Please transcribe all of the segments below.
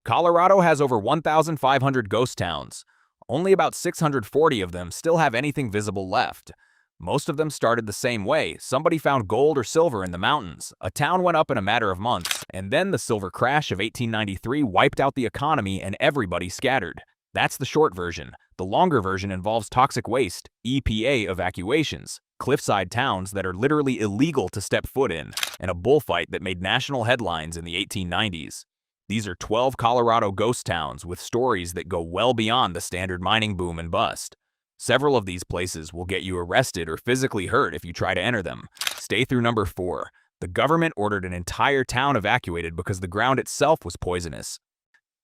Colorado has over 1,500 ghost towns. Only about 640 of them still have anything visible left. Most of them started the same way. Somebody found gold or silver in the mountains. A town went up in a matter of months, and then the silver crash of 1893 wiped out the economy and everybody scattered. That's the short version. The longer version involves toxic waste, EPA evacuations, cliffside towns that are literally illegal to step foot in, and a bullfight that made national headlines in the 1890s. These are 12 Colorado ghost towns with stories that go well beyond the standard mining boom and bust. Several of these places will get you arrested or physically hurt if you try to enter them. Stay through number 4. The government ordered an entire town evacuated because the ground itself was poisonous,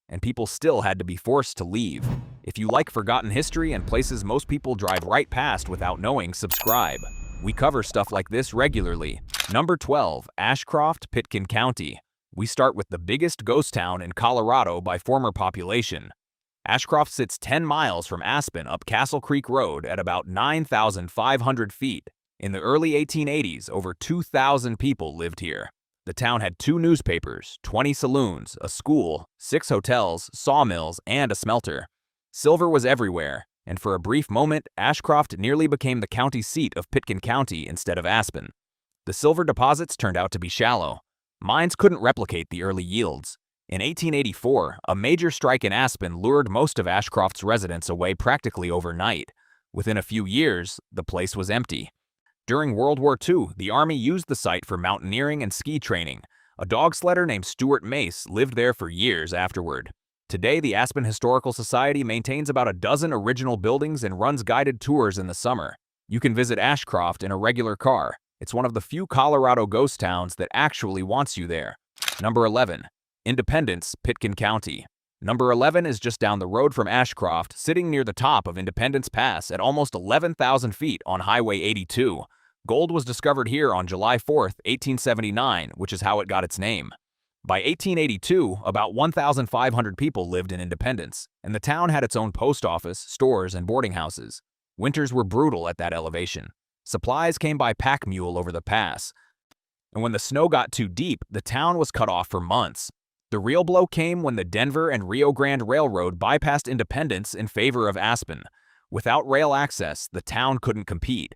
and people still had to be forced to leave. If you like forgotten history and places most people drive right past without knowing, subscribe. We cover stuff like this regularly. Number 12, Ashcroft, Pitkin County. We start with the biggest ghost town in Colorado by former population. Ashcroft sits 10 miles from Aspen up Castle Creek Road at about 9,500 feet. In the early 1880s, over 2,000 people lived here. The town had 2 newspapers, 20 saloons, a school, 6 hotels, sawmills, and a smelter. Silver was everywhere, and for a brief moment, Ashcroft nearly became the county seat of Pitkin County instead of Aspen. The silver deposits turned out to be shallow. Mines couldn't replicate the early yields. In 1884, a major strike in Aspen lured most of Ashcroft's residents away practically overnight. Within a few years, the place was empty. During World War II, the Army used the site for mountaineering and ski training. A dog sledder named Stuart Mace lived there for years afterward. Today, the Aspen Historical Society maintains about a dozen original buildings and runs guided tours in the summer. You can visit Ashcroft in a regular car. It's one of the few Colorado ghost towns that actually wants you there. Number 11. Independence, Pitkin County. Number 11 is just down the road from Ashcroft, sitting near the top of Independence Pass at almost 11,000 feet on Highway 82. Gold was discovered here on July 4, 1879, which is how it got its name. By 1882, about 1,500 people lived in Independence, and the town had its own post office, stores, and boarding houses. Winters were brutal at that elevation. Supplies came by pack mule over the pass, and when the snow got too deep, the town was cut off for months. The real blow came when the Denver and Rio Grande Railroad bypassed Independence in favor of Aspen. Without rail access, the town couldn't compete.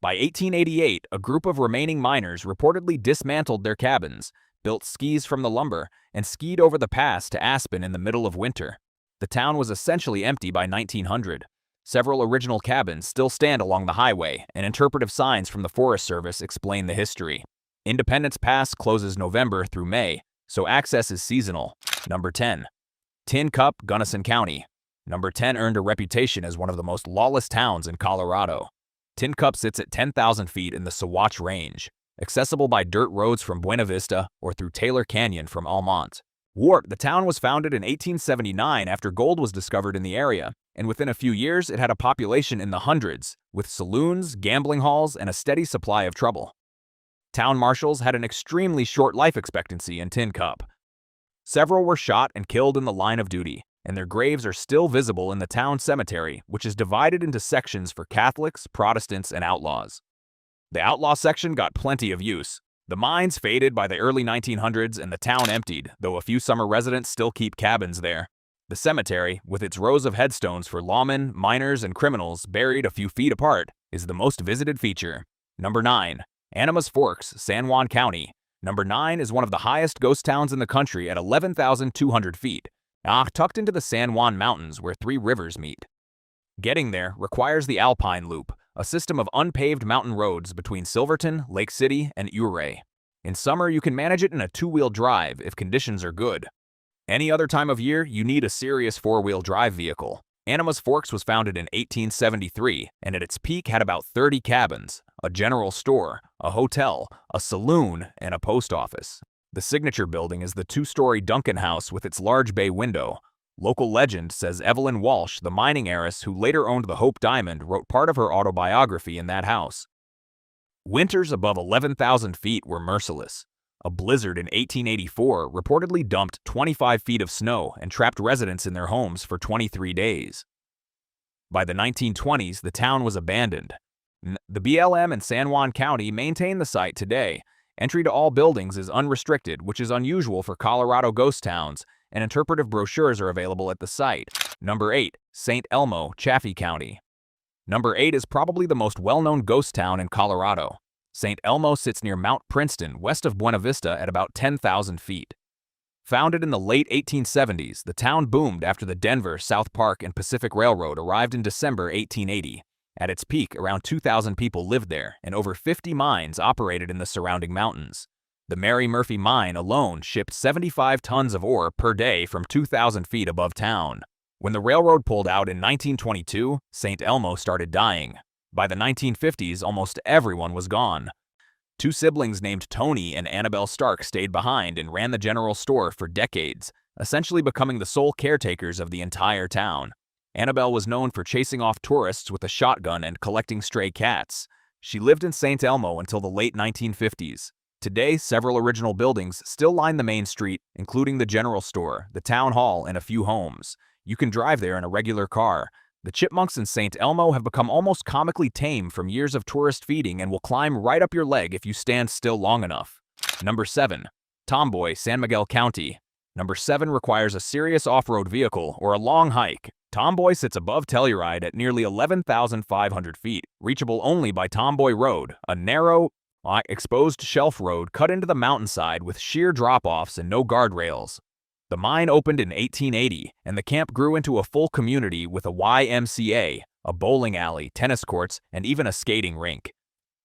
By 1888, a group of remaining miners reportedly dismantled their cabins, built skis from the lumber, and skied over the pass to Aspen in the middle of winter. The town was essentially empty by 1900. Several original cabins still stand along the highway, and interpretive signs from the Forest Service explain the history. Independence Pass closes November through May, so access is seasonal. Number 10. Tin Cup, Gunnison County. Number 10 earned a reputation as one of the most lawless towns in Colorado. Tin Cup sits at 10,000 feet in the Sawatch Range, accessible by dirt roads from Buena Vista or through Taylor Canyon from Almont. The town was founded in 1879 after gold was discovered in the area, and within a few years it had a population in the hundreds, with saloons, gambling halls, and a steady supply of trouble. Town marshals had an extremely short life expectancy in Tin Cup. Several were shot and killed in the line of duty, and their graves are still visible in the town cemetery, which is divided into sections for Catholics, Protestants, and outlaws. The outlaw section got plenty of use. The mines faded by the early 1900s and the town emptied, though a few summer residents still keep cabins there. The cemetery, with its rows of headstones for lawmen, miners, and criminals buried a few feet apart, is the most visited feature. Number 9. Animas Forks, San Juan County. Number 9 is one of the highest ghost towns in the country at 11,200 feet, tucked into the San Juan Mountains where 3 rivers meet. Getting there requires the Alpine Loop, a system of unpaved mountain roads between Silverton, Lake City, and Ouray. In summer, you can manage it in a 2-wheel drive if conditions are good. Any other time of year, you need a serious 4-wheel drive vehicle. Animas Forks was founded in 1873, and at its peak had about 30 cabins, a general store, a hotel, a saloon, and a post office. The signature building is the 2-story Duncan House with its large bay window. Local legend says Evelyn Walsh, the mining heiress who later owned the Hope Diamond, wrote part of her autobiography in that house. Winters above 11,000 feet were merciless. A blizzard in 1884 reportedly dumped 25 feet of snow and trapped residents in their homes for 23 days. By the 1920s, the town was abandoned. The BLM and San Juan County maintain the site today. Entry to all buildings is unrestricted, which is unusual for Colorado ghost towns, and interpretive brochures are available at the site. Number 8. St. Elmo, Chaffee County. Number 8 is probably the most well-known ghost town in Colorado. St. Elmo sits near Mount Princeton, west of Buena Vista at about 10,000 feet. Founded in the late 1870s, the town boomed after the Denver, South Park, and Pacific Railroad arrived in December 1880. At its peak, around 2,000 people lived there, and over 50 mines operated in the surrounding mountains. The Mary Murphy mine alone shipped 75 tons of ore per day from 2,000 feet above town. When the railroad pulled out in 1922, St. Elmo started dying. By the 1950s, almost everyone was gone. Two siblings named Tony and Annabelle Stark stayed behind and ran the general store for decades, essentially becoming the sole caretakers of the entire town. Annabelle was known for chasing off tourists with a shotgun and collecting stray cats. She lived in St. Elmo until the late 1950s. Today, several original buildings still line the main street, including the general store, the town hall, and a few homes. You can drive there in a regular car. The chipmunks in St. Elmo have become almost comically tame from years of tourist feeding and will climb right up your leg if you stand still long enough. Number 7. Tomboy, San Miguel County. Number 7 requires a serious off-road vehicle or a long hike. Tomboy sits above Telluride at nearly 11,500 feet, reachable only by Tomboy Road, a narrow, exposed shelf road cut into the mountainside with sheer drop-offs and no guardrails. The mine opened in 1880, and the camp grew into a full community with a YMCA, a bowling alley, tennis courts, and even a skating rink.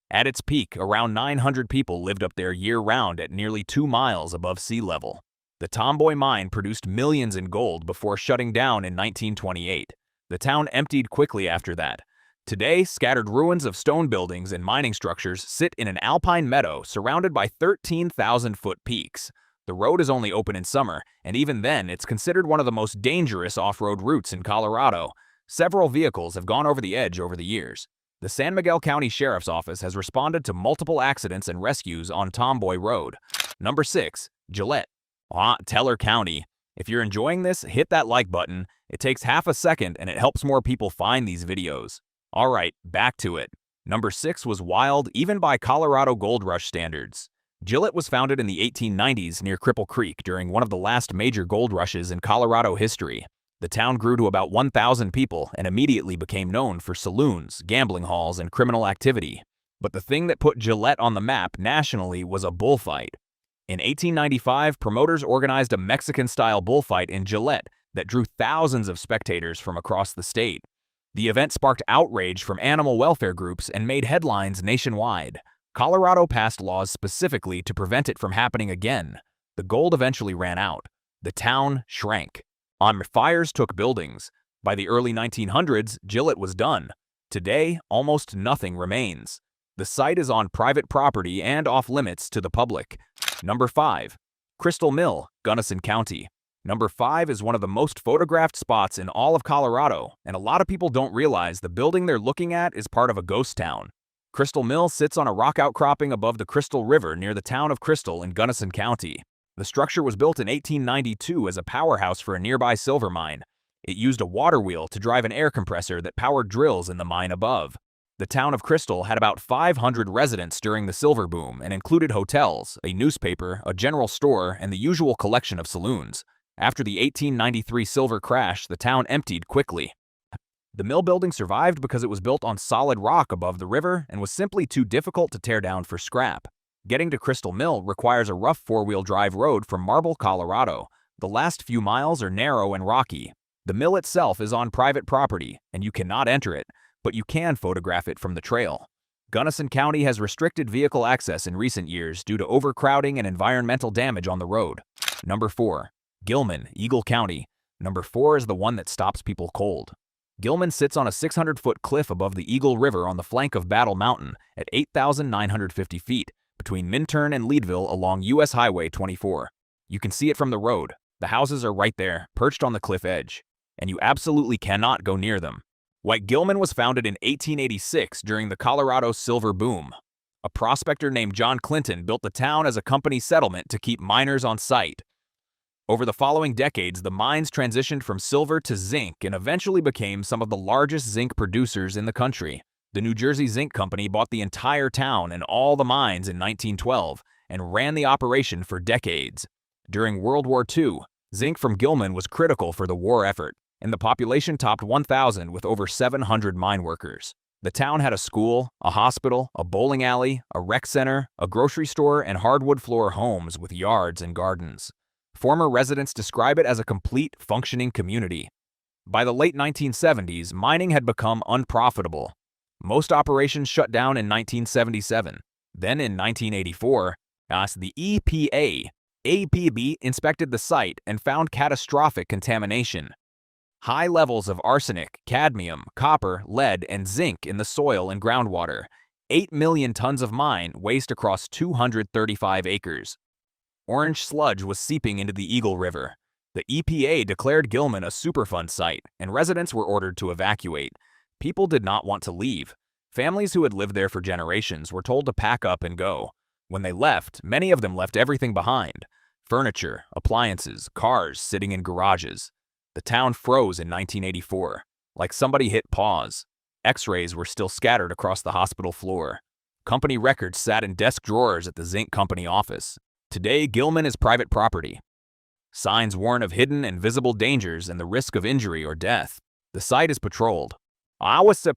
At its peak, around 900 people lived up there year-round at nearly 2 miles above sea level. The Tomboy mine produced millions in gold before shutting down in 1928. The town emptied quickly after that. Today, scattered ruins of stone buildings and mining structures sit in an alpine meadow surrounded by 13,000-foot peaks. The road is only open in summer, and even then, it's considered one of the most dangerous off-road routes in Colorado. Several vehicles have gone over the edge over the years. The San Miguel County Sheriff's Office has responded to multiple accidents and rescues on Tomboy Road. Number 6. Gillette, Teller County. If you're enjoying this, hit that like button. It takes half a second and it helps more people find these videos. Alright, back to it. Number 6 was wild even by Colorado Gold Rush standards. Gillette was founded in the 1890s near Cripple Creek during one of the last major gold rushes in Colorado history. The town grew to about 1,000 people and immediately became known for saloons, gambling halls, and criminal activity. But the thing that put Gillette on the map nationally was a bullfight. In 1895, promoters organized a Mexican-style bullfight in Gillette that drew thousands of spectators from across the state. The event sparked outrage from animal welfare groups and made headlines nationwide. Colorado passed laws specifically to prevent it from happening again. The gold eventually ran out. The town shrank. Fires took buildings. By the early 1900s, Gillette was done. Today, almost nothing remains. The site is on private property and off-limits to the public. Number 5. Crystal Mill, Gunnison County. Number 5 is one of the most photographed spots in all of Colorado, and a lot of people don't realize the building they're looking at is part of a ghost town. Crystal Mill sits on a rock outcropping above the Crystal River near the town of Crystal in Gunnison County. The structure was built in 1892 as a powerhouse for a nearby silver mine. It used a water wheel to drive an air compressor that powered drills in the mine above. The town of Crystal had about 500 residents during the silver boom and included hotels, a newspaper, a general store, and the usual collection of saloons. After the 1893 silver crash, the town emptied quickly. The mill building survived because it was built on solid rock above the river and was simply too difficult to tear down for scrap. Getting to Crystal Mill requires a rough four-wheel drive road from Marble, Colorado. The last few miles are narrow and rocky. The mill itself is on private property, and you cannot enter it, but you can photograph it from the trail. Gunnison County has restricted vehicle access in recent years due to overcrowding and environmental damage on the road. Number 4. Gilman, Eagle County. Number 4 is the one that stops people cold. Gilman sits on a 600-foot cliff above the Eagle River on the flank of Battle Mountain at 8,950 feet, between Minturn and Leadville along U.S. Highway 24. You can see it from the road. The houses are right there, perched on the cliff edge, and you absolutely cannot go near them. White Gilman was founded in 1886 during the Colorado silver boom. A prospector named John Clinton built the town as a company settlement to keep miners on site. Over the following decades, the mines transitioned from silver to zinc and eventually became some of the largest zinc producers in the country. The New Jersey Zinc Company bought the entire town and all the mines in 1912 and ran the operation for decades. During World War II, Zinc from Gilman was critical for the war effort, and the population topped 1,000 with over 700 mine workers. The town had a school, a hospital, a bowling alley, a rec center, a grocery store, and hardwood floor homes with yards and gardens. Former residents describe it as a complete, functioning community. By the late 1970s, mining had become unprofitable. Most operations shut down in 1977. Then in 1984, the EPA, APB inspected the site and found catastrophic contamination. High levels of arsenic, cadmium, copper, lead, and zinc in the soil and groundwater. 8 million tons of mine waste across 235 acres. Orange sludge was seeping into the Eagle River. The EPA declared Gilman a Superfund site, and residents were ordered to evacuate. People did not want to leave. Families who had lived there for generations were told to pack up and go. When they left, many of them left everything behind. Furniture, appliances, cars sitting in garages. The town froze in 1984, like somebody hit pause. X-rays were still scattered across the hospital floor. Company records sat in desk drawers at the zinc company office. Today, Gilman is private property. Signs warn of hidden and visible dangers and the risk of injury or death. The site is patrolled.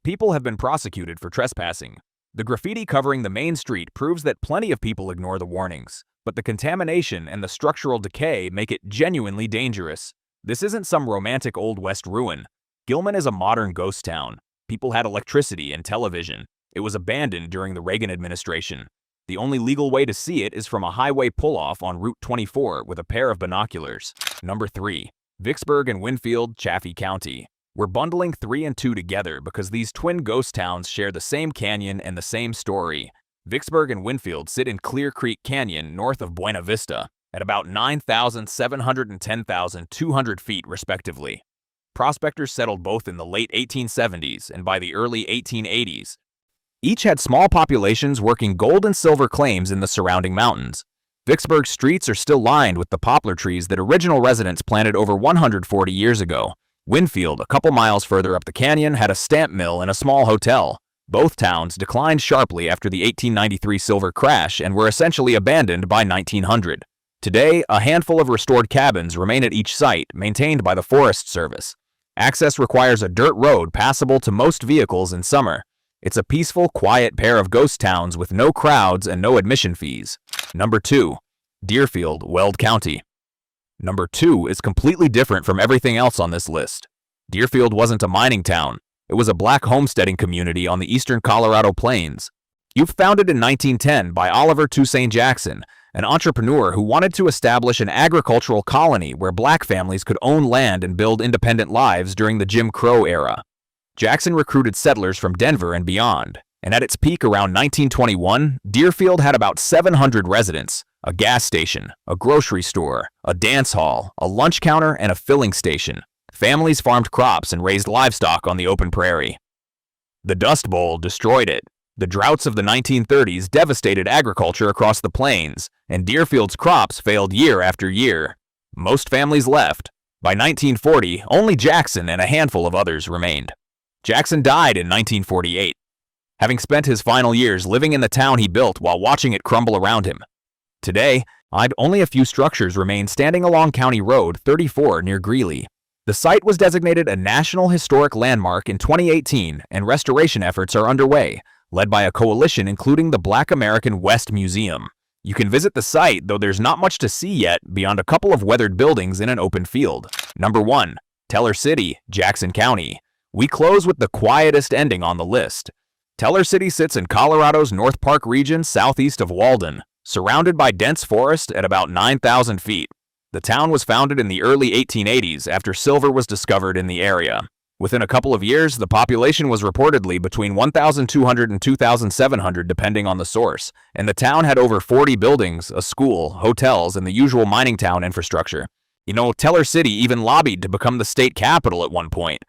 People have been prosecuted for trespassing. The graffiti covering the main street proves that plenty of people ignore the warnings, but the contamination and the structural decay make it genuinely dangerous. This isn't some romantic Old West ruin. Gilman is a modern ghost town. People had electricity and television. It was abandoned during the Reagan administration. The only legal way to see it is from a highway pull-off on Route 24 with a pair of binoculars. Number 3. Vicksburg and Winfield, Chaffee County. We're bundling 3 and 2 together because these twin ghost towns share the same canyon and the same story. Vicksburg and Winfield sit in Clear Creek Canyon north of Buena Vista, at about 9,700 and 10,200 feet respectively. Prospectors settled both in the late 1870s and by the early 1880s. Each had small populations working gold and silver claims in the surrounding mountains. Vicksburg's streets are still lined with the poplar trees that original residents planted over 140 years ago. Winfield, a couple miles further up the canyon, had a stamp mill and a small hotel. Both towns declined sharply after the 1893 silver crash and were essentially abandoned by 1900. Today, a handful of restored cabins remain at each site, maintained by the Forest Service. Access requires a dirt road passable to most vehicles in summer. It's a peaceful, quiet pair of ghost towns with no crowds and no admission fees. Number 2. Deerfield, Weld County. Number 2 is completely different from everything else on this list. Deerfield wasn't a mining town. It was a black homesteading community on the eastern Colorado plains. It was founded in 1910 by Oliver Toussaint Jackson, an entrepreneur who wanted to establish an agricultural colony where black families could own land and build independent lives during the Jim Crow era. Jackson recruited settlers from Denver and beyond, and at its peak around 1921, Deerfield had about 700 residents, a gas station, a grocery store, a dance hall, a lunch counter, and a filling station. Families farmed crops and raised livestock on the open prairie. The Dust Bowl destroyed it. The droughts of the 1930s devastated agriculture across the plains, and Deerfield's crops failed year after year. Most families left. By 1940, only Jackson and a handful of others remained. Jackson died in 1948, having spent his final years living in the town he built while watching it crumble around him. Today, only a few structures remain standing along County Road 34 near Greeley. The site was designated a National Historic Landmark in 2018, and restoration efforts are underway, led by a coalition including the Black American West Museum. You can visit the site, though there's not much to see yet beyond a couple of weathered buildings in an open field. Number 1. Teller City, Jackson County. We close with the quietest ending on the list. Teller City sits in Colorado's North Park region southeast of Walden, surrounded by dense forest at about 9,000 feet. The town was founded in the early 1880s after silver was discovered in the area. Within a couple of years, the population was reportedly between 1,200 and 2,700 depending on the source, and the town had over 40 buildings, a school, hotels, and the usual mining town infrastructure. Teller City even lobbied to become the state capital at one point.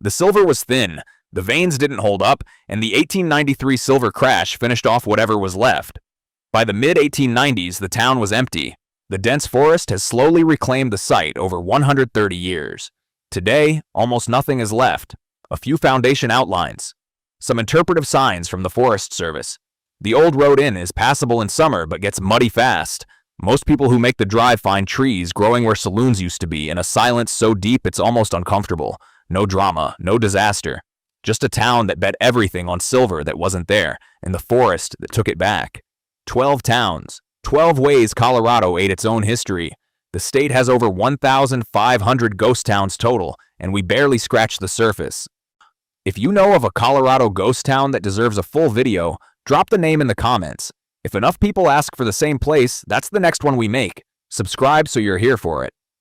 The silver was thin, the veins didn't hold up, and the 1893 silver crash finished off whatever was left. By the mid-1890s, the town was empty. The dense forest has slowly reclaimed the site over 130 years. Today, almost nothing is left. A few foundation outlines. Some interpretive signs from the Forest Service. The old road in is passable in summer but gets muddy fast. Most people who make the drive find trees growing where saloons used to be in a silence so deep it's almost uncomfortable. No drama, no disaster. Just a town that bet everything on silver that wasn't there, and the forest that took it back. 12 towns. 12 ways Colorado ate its own history. The state has over 1,500 ghost towns total, and we barely scratched the surface. If you know of a Colorado ghost town that deserves a full video, drop the name in the comments. If enough people ask for the same place, that's the next one we make. Subscribe so you're here for it.